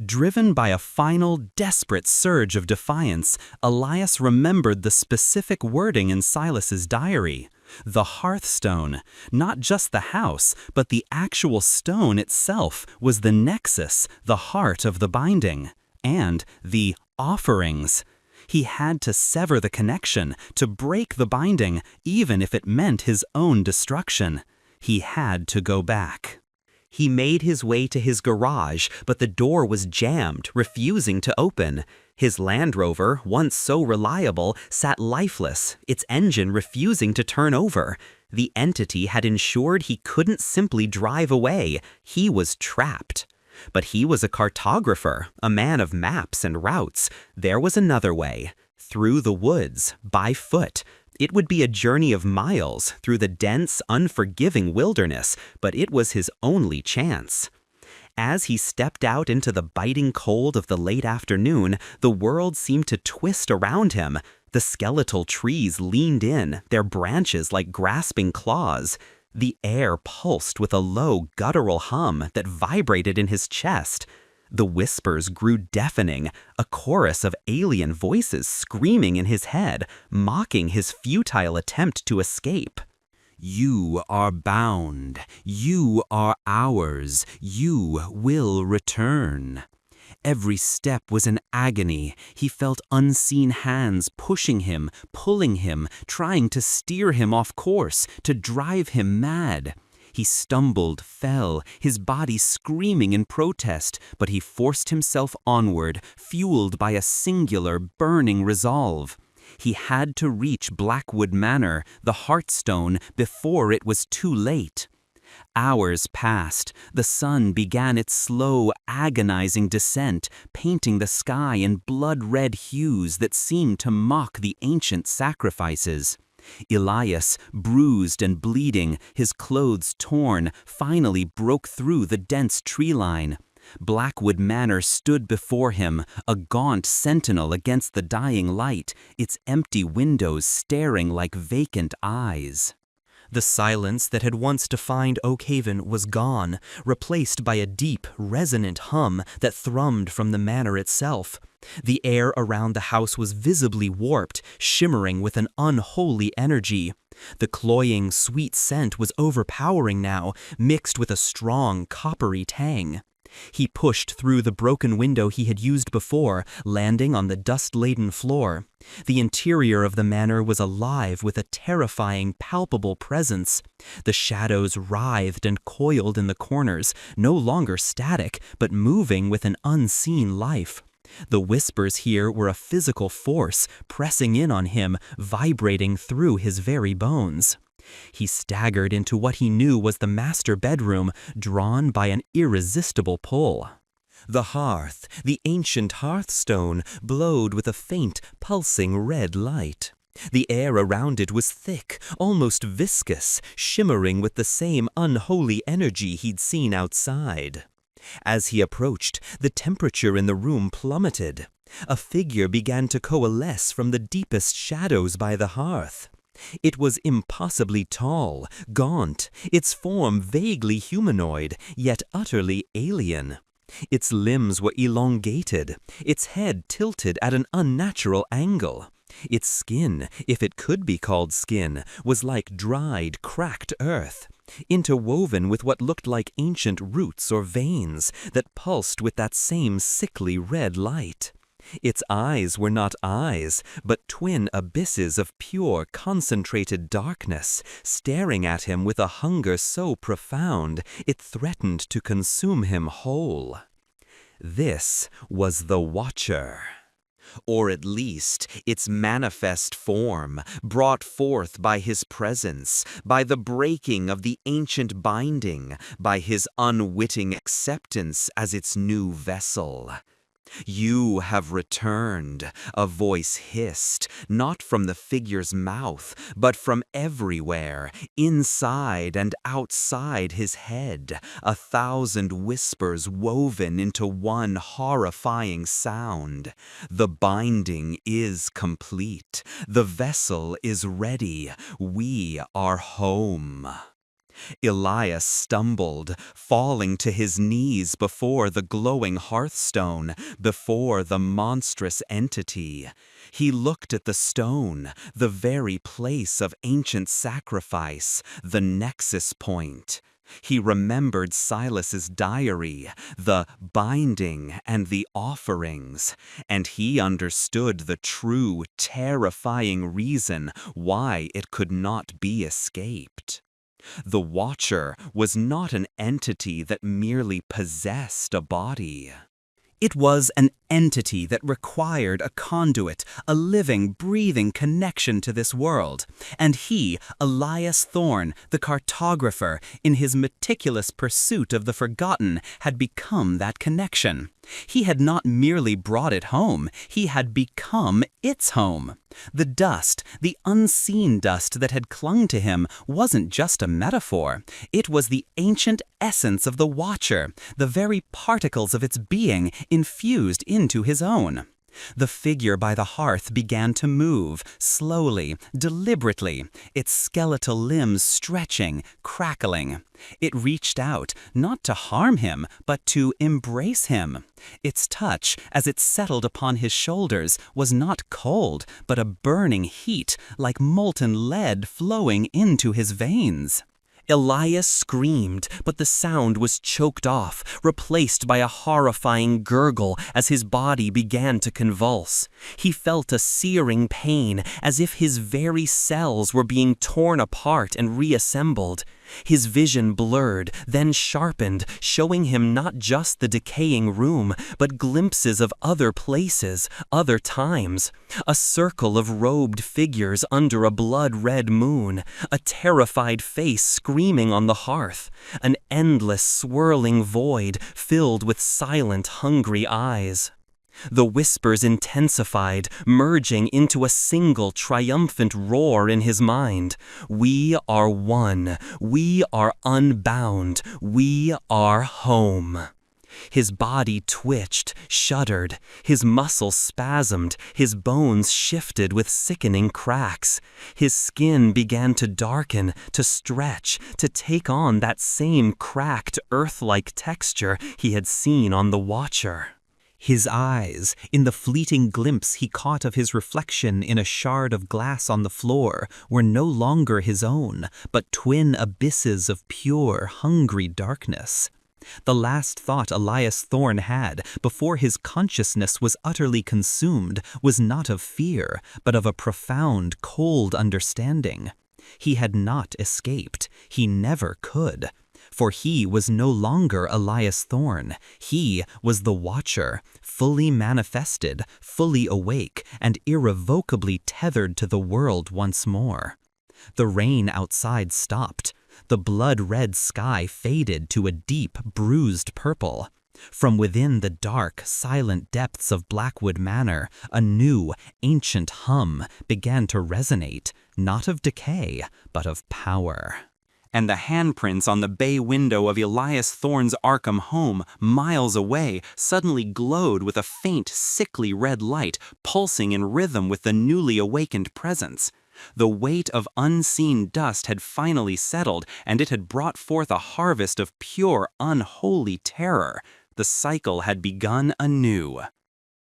Driven by a final, desperate surge of defiance, Elias remembered the specific wording in Silas's diary. The hearthstone, not just the house, but the actual stone itself, was the nexus, the heart of the binding, and the offerings. He had to sever the connection, to break the binding, even if it meant his own destruction. He had to go back. He made his way to his garage, but the door was jammed, refusing to open. His Land Rover, once so reliable, sat lifeless, its engine refusing to turn over. The entity had ensured he couldn't simply drive away. He was trapped. But he was a cartographer, a man of maps and routes. There was another way. Through the woods, by foot. It would be a journey of miles through the dense, unforgiving wilderness, but it was his only chance. As he stepped out into the biting cold of the late afternoon, the world seemed to twist around him. The skeletal trees leaned in, their branches like grasping claws. The air pulsed with a low, guttural hum that vibrated in his chest. The whispers grew deafening, a chorus of alien voices screaming in his head, mocking his futile attempt to escape. "You are bound. You are ours. You will return." Every step was an agony. He felt unseen hands pushing him, pulling him, trying to steer him off course, to drive him mad. He stumbled, fell, his body screaming in protest, but he forced himself onward, fueled by a singular, burning resolve. He had to reach Blackwood Manor, the Hearthstone, before it was too late. Hours passed. The sun began its slow, agonizing descent, painting the sky in blood-red hues that seemed to mock the ancient sacrifices. Elias, bruised and bleeding, his clothes torn, finally broke through the dense tree line. Blackwood Manor stood before him, a gaunt sentinel against the dying light, its empty windows staring like vacant eyes. The silence that had once defined Oakhaven was gone, replaced by a deep, resonant hum that thrummed from the manor itself. The air around the house was visibly warped, shimmering with an unholy energy. The cloying, sweet scent was overpowering now, mixed with a strong, coppery tang. He pushed through the broken window he had used before, landing on the dust-laden floor. The interior of the manor was alive with a terrifying, palpable presence. The shadows writhed and coiled in the corners, no longer static, but moving with an unseen life. The whispers here were a physical force, pressing in on him, vibrating through his very bones. He staggered into what he knew was the master bedroom, drawn by an irresistible pull. The hearth, the ancient hearthstone, glowed with a faint, pulsing red light. The air around it was thick, almost viscous, shimmering with the same unholy energy he'd seen outside. As he approached, the temperature in the room plummeted. A figure began to coalesce from the deepest shadows by the hearth. It was impossibly tall, gaunt, its form vaguely humanoid, yet utterly alien. Its limbs were elongated, its head tilted at an unnatural angle. Its skin, if it could be called skin, was like dried, cracked earth, interwoven with what looked like ancient roots or veins that pulsed with that same sickly red light. Its eyes were not eyes, but twin abysses of pure, concentrated darkness, staring at him with a hunger so profound it threatened to consume him whole. This was the Watcher. Or at least its manifest form, brought forth by his presence, by the breaking of the ancient binding, by his unwitting acceptance as its new vessel. "You have returned," a voice hissed, not from the figure's mouth, but from everywhere, inside and outside his head, 1,000 whispers woven into one horrifying sound. "The binding is complete. The vessel is ready. We are home." Elias stumbled, falling to his knees before the glowing hearthstone, before the monstrous entity. He looked at the stone, the very place of ancient sacrifice, the nexus point. He remembered Silas's diary, the binding and the offerings, and he understood the true, terrifying reason why it could not be escaped. The Watcher was not an entity that merely possessed a body. It was an entity that required a conduit, a living, breathing connection to this world. And he, Elias Thorne, the cartographer, in his meticulous pursuit of the forgotten, had become that connection. He had not merely brought it home, he had become its home. The dust, the unseen dust that had clung to him, wasn't just a metaphor. It was the ancient essence of the Watcher, the very particles of its being infused into his own. The figure by the hearth began to move, slowly, deliberately, its skeletal limbs stretching, crackling. It reached out, not to harm him, but to embrace him. Its touch, as it settled upon his shoulders, was not cold, but a burning heat, like molten lead flowing into his veins. Elias screamed, but the sound was choked off, replaced by a horrifying gurgle as his body began to convulse. He felt a searing pain, as if his very cells were being torn apart and reassembled. His vision blurred, then sharpened, showing him not just the decaying room, but glimpses of other places, other times. A circle of robed figures under a blood-red moon, a terrified face screaming on the hearth, an endless swirling void filled with silent, hungry eyes. The whispers intensified, merging into a single triumphant roar in his mind. We are one. We are unbound. We are home. His body twitched, shuddered, his muscles spasmed, his bones shifted with sickening cracks. His skin began to darken, to stretch, to take on that same cracked, earth-like texture he had seen on the Watcher. His eyes, in the fleeting glimpse he caught of his reflection in a shard of glass on the floor, were no longer his own, but twin abysses of pure, hungry darkness. The last thought Elias Thorne had, before his consciousness was utterly consumed, was not of fear, but of a profound, cold understanding. He had not escaped. He never could. For he was no longer Elias Thorne. He was the Watcher, fully manifested, fully awake, and irrevocably tethered to the world once more. The rain outside stopped. The blood-red sky faded to a deep, bruised purple. From within the dark, silent depths of Blackwood Manor, a new, ancient hum began to resonate, not of decay, but of power. And the handprints on the bay window of Elias Thorne's Arkham home, miles away, suddenly glowed with a faint, sickly red light, pulsing in rhythm with the newly awakened presence. The weight of unseen dust had finally settled, and it had brought forth a harvest of pure, unholy terror. The cycle had begun anew.